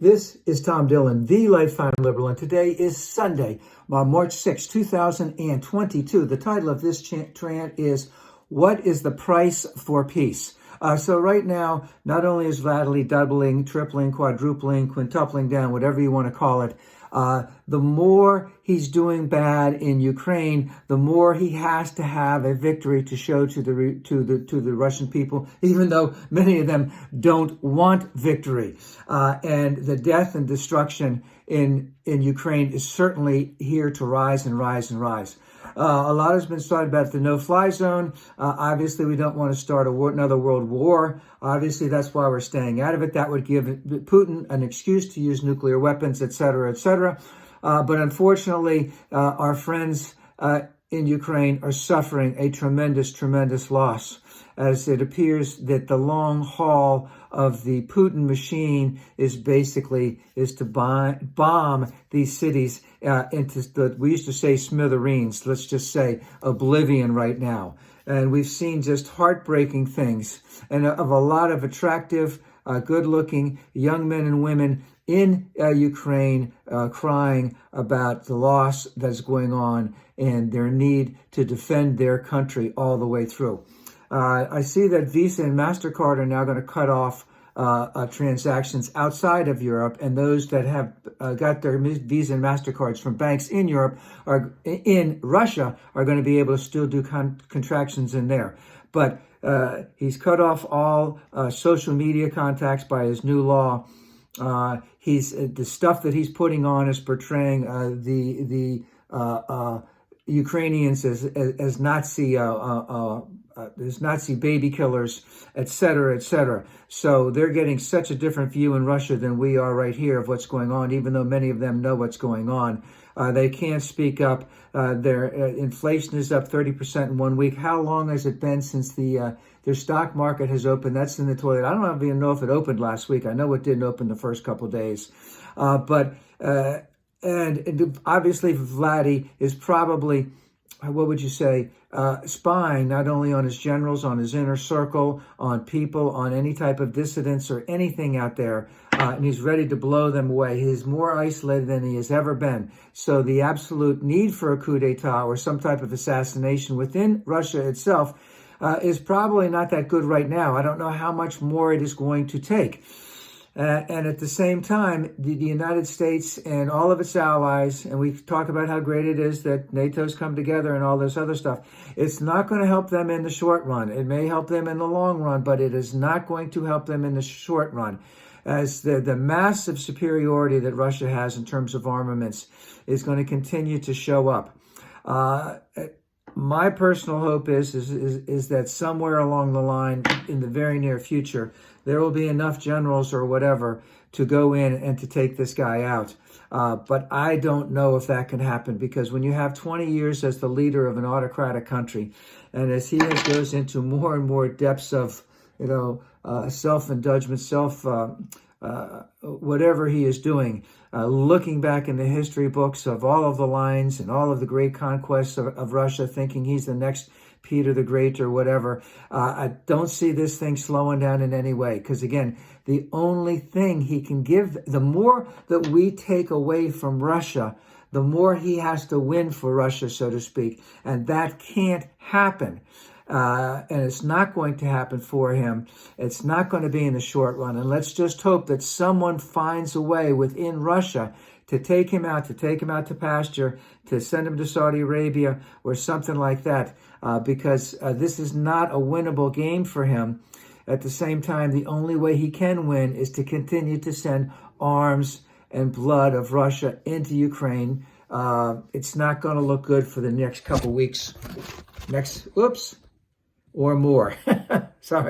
This is Tom Dillon, the Lifetime Liberal, and today is Sunday, March 6, 2022. The title of this chant is, What is the Price for Peace? So right now, not only is Vladimir doubling, tripling, quadrupling, quintupling down, whatever you want to call it, the more he's doing bad in Ukraine, the more he has to have a victory to show to the Russian people, even though many of them don't want victory. And the death and destruction in Ukraine is certainly here to rise and rise and rise. A lot has been started about the no-fly zone. Obviously, we don't want to start another world war. Obviously, that's why we're staying out of it. That would give Putin an excuse to use nuclear weapons, et cetera, et cetera. But unfortunately, our friends in Ukraine are suffering a tremendous, tremendous loss, as it appears that the long haul of the Putin machine is to bomb these cities into we used to say smithereens, let's just say oblivion right now. And we've seen just heartbreaking things, and of a lot of attractive, good-looking young men and women in Ukraine crying about the loss that's going on and their need to defend their country all the way through. I see that Visa and MasterCard are now going to cut off transactions outside of Europe, and those that have got their Visa and MasterCards from banks in Europe in Russia are going to be able to still do transactions in there. But he's cut off all social media contacts by his new law. The stuff that he's putting on is portraying the Ukrainians as Nazi there's Nazi baby killers, et cetera, et cetera. So they're getting such a different view in Russia than we are right here of what's going on, even though many of them know what's going on. They can't speak up. Their inflation is up 30% in 1 week. How long has it been since their stock market has opened? That's in the toilet. I don't even know if it opened last week. I know it didn't open the first couple of days. And obviously Vladdy is probably, what would you say, spying not only on his generals, on his inner circle, on people, on any type of dissidents or anything out there, and he's ready to blow them away. He's more isolated than he has ever been. So the absolute need for a coup d'etat or some type of assassination within Russia itself is probably not that good right now. I don't know how much more it is going to take. And at the same time, the United States and all of its allies, and we talk about how great it is that NATO's come together and all this other stuff, it's not going to help them in the short run. It may help them in the long run, but it is not going to help them in the short run, as the massive superiority that Russia has in terms of armaments is going to continue to show up. My personal hope is that somewhere along the line in the very near future, there will be enough generals or whatever to go in and to take this guy out. But I don't know if that can happen, because when you have 20 years as the leader of an autocratic country, and as he goes into more and more depths of, self-indulgence, whatever he is doing, looking back in the history books of all of the lines and all of the great conquests of Russia, thinking he's the next Peter the Great or whatever, I don't see this thing slowing down in any way. Because again, the only thing he can give, the more that we take away from Russia, the more he has to win for Russia, so to speak. And that can't happen. And it's not going to happen for him. It's not going to be in the short run. And let's just hope that someone finds a way within Russia to take him out to pasture, to send him to Saudi Arabia or something like that, because this is not a winnable game for him. At the same time, the only way he can win is to continue to send arms and blood of Russia into Ukraine. It's not going to look good for the next couple weeks. Or more. Sorry.